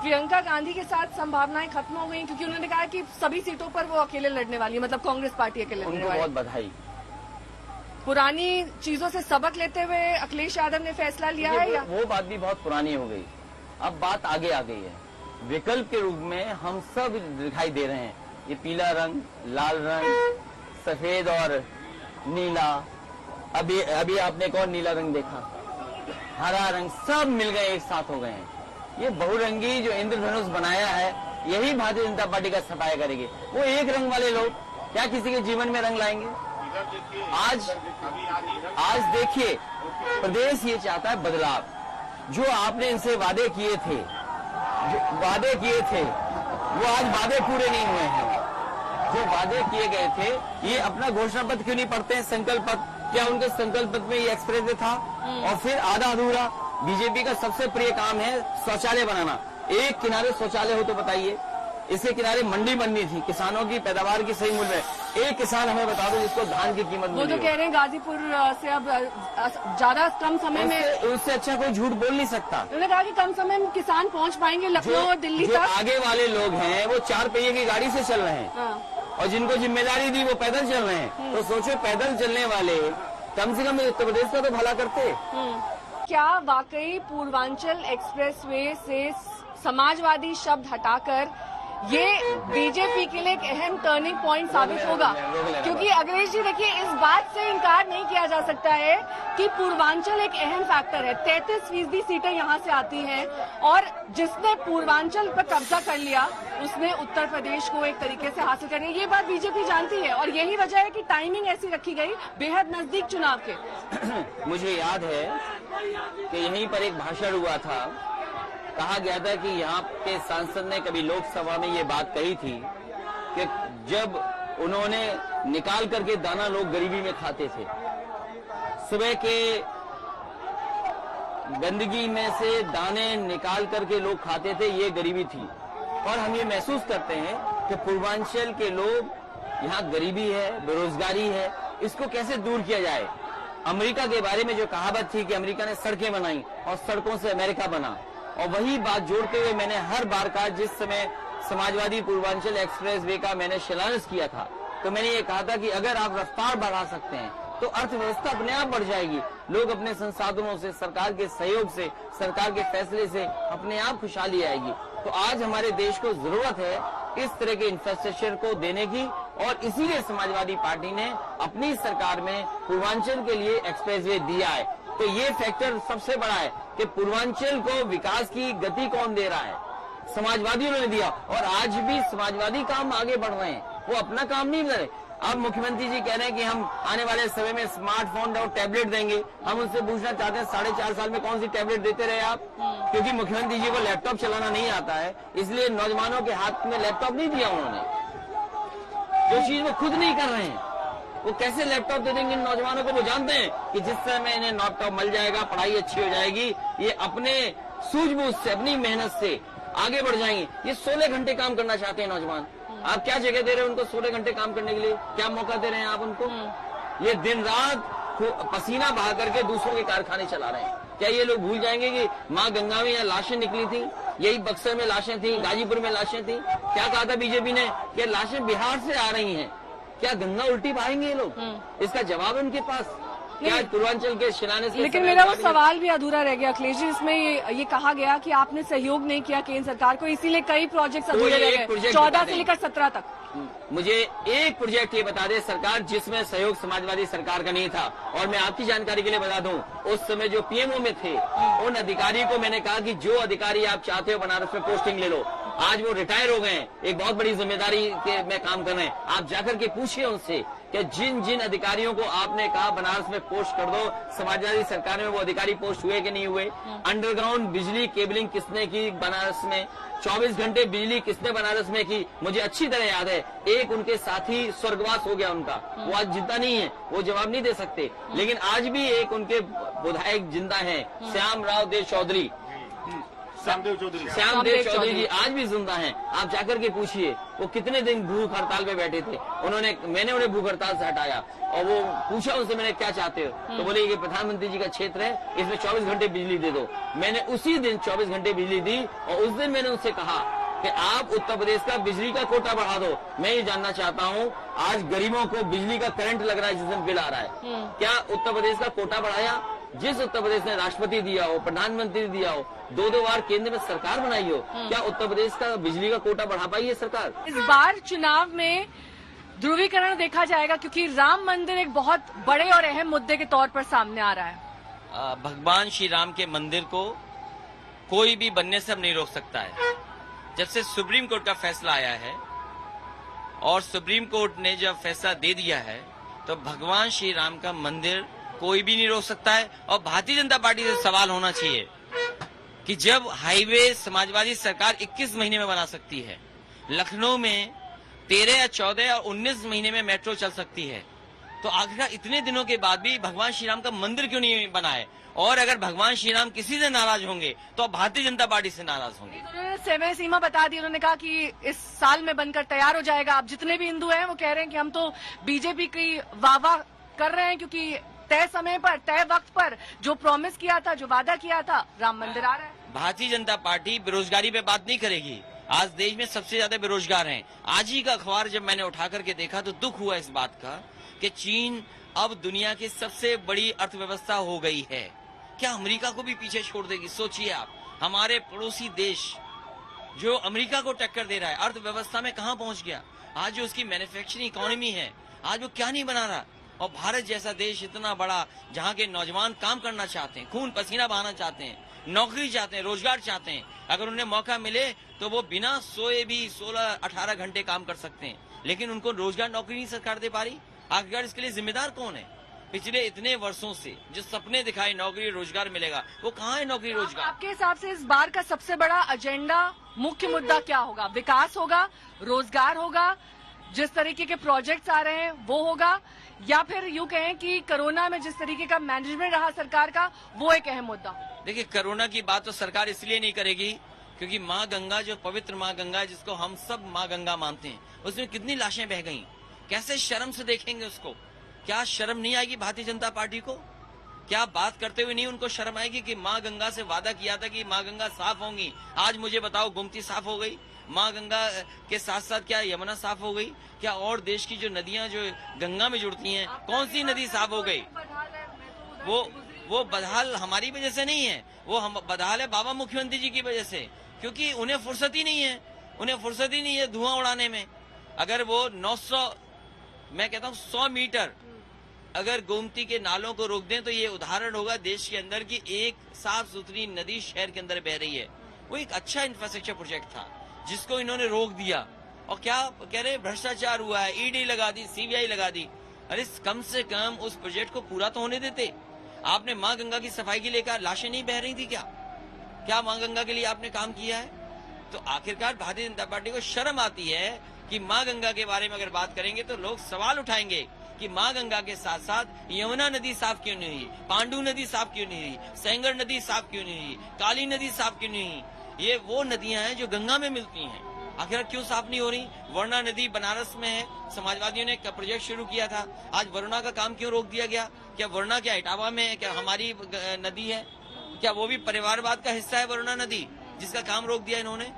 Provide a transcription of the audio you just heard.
प्रियंका गांधी के साथ संभावनाएं खत्म हो गई, क्योंकि उन्होंने कहा कि सभी सीटों पर वो अकेले लड़ने वाली है, मतलब कांग्रेस पार्टी अकेले लड़ने वाली। बहुत बधाई। पुरानी चीजों से सबक लेते हुए अखिलेश यादव ने फैसला लिया है या वो बात भी बहुत पुरानी हो गई, अब बात आगे आ गई है। विकल्प के रूप में हम सब दिखाई दे रहे हैं, ये पीला रंग, लाल रंग, सफेद और नीला, अभी आपने एक और नीला रंग देखा, हरा रंग, सब मिल गए, एक साथ हो गए हैं। ये बहुरंगी जो इंद्रधनुष बनाया है, यही भारतीय जनता पार्टी का सफाया करेगी। वो एक रंग वाले लोग क्या किसी के जीवन में रंग लाएंगे? आज देखिए, प्रदेश ये चाहता है बदलाव। जो आपने इनसे वादे किए थे, वो आज वादे पूरे नहीं हुए हैं। जो वादे किए गए थे, ये अपना घोषणा पत्र क्यों नहीं पढ़ते हैं? संकल्प पत्र, क्या उनके संकल्प पत्र में ये एक्सप्रेस वे था? और फिर आधा अधूरा। बीजेपी का सबसे प्रिय काम है शौचालय बनाना। एक किनारे शौचालय हो तो बताइए, इसके किनारे मंडी बननी थी, किसानों की पैदावार की सही मूल्य है। एक किसान हमें बता दो जिसको धान की कीमत वो तो कह रहे हैं गाजीपुर से अब ज्यादा कम समय में, उससे अच्छा कोई झूठ बोल नहीं सकता। उन्होंने कहा कि कम समय में किसान पहुंच पाएंगे लखनऊ और दिल्ली तक। आगे वाले लोग हैं वो 4 पहिए की गाड़ी से चल रहे हैं, और जिनको जिम्मेदारी दी वो पैदल चल रहे हैं। तो सोचो, पैदल चलने वाले कम से कम उत्तर प्रदेश का तो भला करते। क्या वाकई पूर्वांचल एक्सप्रेसवे से समाजवादी शब्द हटाकर ये बीजेपी के लिए एक अहम टर्निंग पॉइंट साबित होगा? क्योंकि अखिलेश जी देखिए, इस बात से इनकार नहीं किया जा सकता है कि पूर्वांचल एक अहम फैक्टर है। 33% सीटें यहाँ से आती हैं, और जिसने पूर्वांचल पर कब्जा कर लिया उसने उत्तर प्रदेश को एक तरीके से हासिल करनी। ये बात बीजेपी जानती है, और यही वजह है कि टाइमिंग ऐसी रखी गई बेहद नजदीक चुनाव के। मुझे याद है कि यहीं पर एक भाषण हुआ था, कहा गया था कि यहाँ के सांसद ने कभी लोकसभा में ये बात कही थी कि जब उन्होंने निकाल करके दाना लोग गरीबी में खाते थे, सुबह के गंदगी में से दाने निकाल करके लोग खाते थे, ये गरीबी थी। और हम ये महसूस करते हैं कि पूर्वांचल के लोग, यहाँ गरीबी है, बेरोजगारी है, इसको कैसे दूर किया जाए। अमेरिका के बारे में जो कहावत थी कि अमेरिका ने सड़कें बनाई और सड़कों से अमेरिका बना, और वही बात जोड़ते हुए मैंने हर बार कहा, जिस समय समाजवादी पूर्वांचल एक्सप्रेस वे का मैंने शिलान्यास किया था, तो मैंने ये कहा था कि अगर आप रफ्तार बढ़ा सकते हैं तो अर्थव्यवस्था अपने आप बढ़ जाएगी। लोग अपने संसाधनों से, सरकार के सहयोग से, सरकार के फैसले से अपने आप खुशहाली आएगी। तो आज हमारे देश को जरूरत है इस तरह के इंफ्रास्ट्रक्चर को देने की, और इसीलिए समाजवादी पार्टी ने अपनी सरकार में पूर्वांचल के लिए एक्सप्रेसवे दिया है। तो ये फैक्टर सबसे बड़ा है कि पूर्वांचल को विकास की गति कौन दे रहा है? समाजवादियों ने दिया, और आज भी समाजवादी काम आगे बढ़ रहे हैं, वो अपना काम नहीं कर रहे। अब मुख्यमंत्री जी कह रहे हैं कि हम आने वाले समय में स्मार्टफोन और टैबलेट देंगे। हम उनसे पूछना चाहते हैं, 4.5 साल में कौन सी टैबलेट देते रहे आप? क्योंकि मुख्यमंत्री जी को लैपटॉप चलाना नहीं आता है, इसलिए नौजवानों के हाथ में लैपटॉप नहीं दिया उन्होंने। जो चीज वो खुद नहीं कर रहे हैं, वो कैसे लैपटॉप दे देंगे इन नौजवानों को? वो जानते हैं कि जिस समय इन्हें लैपटॉप मिल जाएगा, पढ़ाई अच्छी हो जाएगी, ये अपने सूझबूझ से, अपनी मेहनत से आगे बढ़ जाएंगे। ये 16 घंटे काम करना चाहते हैं नौजवान। आप क्या जगह दे रहे हैं उनको 16 घंटे काम करने के लिए? क्या मौका दे रहे हैं आप उनको? ये दिन रात पसीना बहा करके दूसरों के कारखाने चला रहे हैं। क्या ये लोग भूल जाएंगे कि माँ गंगा में यहाँ लाशें निकली थी, यही बक्सर में लाशें थी, गाजीपुर में लाशें थी? क्या कहा था बीजेपी ने कि लाशें बिहार से आ रही हैं? क्या गंगा उल्टी पाएंगे ये लोग? इसका जवाब है उनके पास। क्या पूर्वांचल के शिलान्यास? लेकिन मेरा वो सवाल भी अधूरा रह गया अखिलेश जी। इसमें ये कहा गया कि आपने सहयोग नहीं किया केंद्र सरकार को, इसीलिए कई प्रोजेक्ट अधूरे रह गए, 14 से लेकर 17 तक। मुझे एक प्रोजेक्ट ये बता दे सरकार जिसमें सहयोग समाजवादी सरकार का नहीं था। और मैं आपकी जानकारी के लिए बता दूं, उस समय जो पीएमओ में थे, उन अधिकारी को मैंने कहा कि जो अधिकारी आप चाहते हो बनारस में पोस्टिंग ले लो। आज वो रिटायर हो गए हैं, एक बहुत बड़ी जिम्मेदारी के में काम कर रहे हैं। आप जाकर के पूछिए उनसे कि जिन जिन अधिकारियों को आपने कहा बनारस में पोस्ट कर दो, समाजवादी सरकार में वो अधिकारी पोस्ट हुए कि नहीं हुए? अंडरग्राउंड बिजली केबलिंग किसने की बनारस में? 24 घंटे बिजली किसने बनारस में की? मुझे अच्छी तरह याद है, एक उनके साथी स्वर्गवास हो गया उनका, वो आज जिंदा नहीं है, वो जवाब नहीं दे सकते। लेकिन आज भी एक उनके विधायक जिंदा है, श्याम राव देव चौधरी। श्यामदेव चौधरी चौधरी जी आज भी जिंदा हैं। आप जाकर के पूछिए वो कितने दिन भूख हड़ताल पे बैठे थे। मैंने उन्हें भूख हड़ताल से हटाया और वो पूछा उनसे मैंने क्या चाहते हो, तो बोले कि प्रधानमंत्री जी का क्षेत्र है, इसमें 24 घंटे बिजली दे दो। मैंने उसी दिन 24 घंटे बिजली दी और उस दिन मैंने उनसे कहा कि आप उत्तर प्रदेश का बिजली का कोटा बढ़ा दो। मैं ये जानना चाहता हूँ आज गरीबों को बिजली का करंट लग रहा है जिस दिन बिल आ रहा है, क्या उत्तर प्रदेश का कोटा बढ़ाया? जिस उत्तर प्रदेश ने राष्ट्रपति दिया हो, प्रधानमंत्री दिया हो, 2-2 बार केंद्र में सरकार बनाई हो, क्या उत्तर प्रदेश का बिजली का कोटा बढ़ा पाई है सरकार? इस बार चुनाव में ध्रुवीकरण देखा जाएगा क्योंकि राम मंदिर एक बहुत बड़े और अहम मुद्दे के तौर पर सामने आ रहा है। भगवान श्री राम के मंदिर को कोई भी बनने से अब नहीं रोक सकता है। जब से सुप्रीम कोर्ट का फैसला आया है और सुप्रीम कोर्ट ने जब फैसला दे दिया है तो भगवान श्री राम का मंदिर कोई भी नहीं रोक सकता है। और भारतीय जनता पार्टी से सवाल होना चाहिए कि जब हाईवे समाजवादी सरकार 21 महीने में बना सकती है, लखनऊ में 13 या 14 या 19 महीने में मेट्रो चल सकती है, तो आखिर इतने दिनों के बाद भी भगवान श्री राम का मंदिर क्यों नहीं बना है? और अगर भगवान श्री राम किसी से नाराज होंगे तो अब भारतीय जनता पार्टी से नाराज होंगे। उन्होंने समय सीमा बता दी, उन्होंने कहा कि इस साल में बनकर तैयार हो जाएगा। अब जितने भी हिंदू हैं वो कह रहे हैं कि हम तो बीजेपी की वाह कर रहे हैं क्योंकि तय समय पर तय वक्त पर जो प्रॉमिस किया था, जो वादा किया था, राम मंदिर आ रहा है। भारतीय जनता पार्टी बेरोजगारी पे बात नहीं करेगी। आज देश में सबसे ज्यादा बेरोजगार हैं। आज ही का अखबार जब मैंने उठा करके देखा तो दुख हुआ इस बात का कि चीन अब दुनिया की सबसे बड़ी अर्थव्यवस्था हो गई है। क्या अमेरिका को भी पीछे छोड़ देगी? सोचिए आप, हमारे पड़ोसी देश जो अमेरिका को टक्कर दे रहा है अर्थव्यवस्था में कहां पहुंच गया। आज जो उसकी मैन्युफैक्चरिंग इकोनॉमी है, आज वो क्या नहीं बना रहा। और भारत जैसा देश इतना बड़ा जहां के नौजवान काम करना चाहते हैं, खून पसीना बहाना चाहते हैं, नौकरी चाहते हैं, रोजगार चाहते हैं, अगर उन्हें मौका मिले तो वो बिना सोए भी 16-18 घंटे काम कर सकते हैं, लेकिन उनको रोजगार नौकरी नहीं सरकार दे पा रही। आखिरकार इसके लिए जिम्मेदार कौन है? पिछले इतने वर्षों से जो सपने दिखाए नौकरी रोजगार मिलेगा, वो कहाँ है नौकरी रोजगार? आपके हिसाब से इस बार का सबसे बड़ा एजेंडा, मुख्य मुद्दा क्या होगा? विकास होगा, रोजगार होगा, जिस तरीके के प्रोजेक्ट्स आ रहे हैं वो होगा, या फिर यूं कहें कि कोरोना में जिस तरीके का मैनेजमेंट रहा सरकार का वो एक अहम मुद्दा? देखिए, कोरोना की बात तो सरकार इसलिए नहीं करेगी क्योंकि माँ गंगा, जो पवित्र माँ गंगा है, जिसको हम सब माँ गंगा मानते हैं, उसमें कितनी लाशें बह गईं। कैसे शर्म से देखेंगे उसको? क्या शर्म नहीं आएगी भारतीय जनता पार्टी को? क्या बात करते हुए नहीं उनको शर्म आएगी कि माँ गंगा से वादा किया था कि माँ गंगा साफ होंगी? आज मुझे बताओ, गोमती साफ हो गई? माँ गंगा के साथ साथ क्या यमुना साफ हो गई? क्या और देश की जो नदियां जो गंगा में जुड़ती हैं, कौन सी नदी साफ हो गई? वो बदहाल हमारी वजह से नहीं है, वो हम बदहाल है बाबा मुख्यमंत्री जी की वजह से, क्योंकि उन्हें फुर्सत ही नहीं है। उन्हें फुर्सत ही नहीं है धुआं उड़ाने में। अगर वो 900, मैं कहता हूँ 100 मीटर अगर गोमती के नालों को रोक दें तो ये उदाहरण होगा देश के अंदर की एक साफ सुथरी नदी शहर के अंदर बह रही है। वो एक अच्छा इंफ्रास्ट्रक्चर प्रोजेक्ट था जिसको इन्होंने रोक दिया। और क्या कह रहे, भ्रष्टाचार हुआ है, ईडी लगा दी, सीबीआई लगा दी। अरे कम से कम उस प्रोजेक्ट को पूरा तो होने देते। आपने माँ गंगा की सफाई के लिए कहा, लाशें नहीं बह रही थी क्या माँ गंगा के लिए आपने काम किया है? तो आखिरकार भारतीय जनता पार्टी को शर्म आती है कि माँ गंगा के बारे में अगर बात करेंगे तो लोग सवाल उठाएंगे कि माँ गंगा के साथ साथ यमुना नदी साफ क्यों नहीं हुई, पांडु नदी साफ क्यों नहीं हुई, सेंगर नदी साफ क्यों नहीं हुई, काली नदी साफ क्यों नहीं हुई। ये वो नदियां हैं जो गंगा में मिलती हैं, आखिर क्यों साफ नहीं हो रही? वरुणा नदी बनारस में है, समाजवादियों ने एक प्रोजेक्ट शुरू किया था, आज वरुणा का काम क्यों रोक दिया गया? क्या वरुणा क्या इटावा में है? क्या हमारी नदी है? क्या वो भी परिवारवाद का हिस्सा है वरुणा नदी, जिसका काम रोक दिया इन्होंने?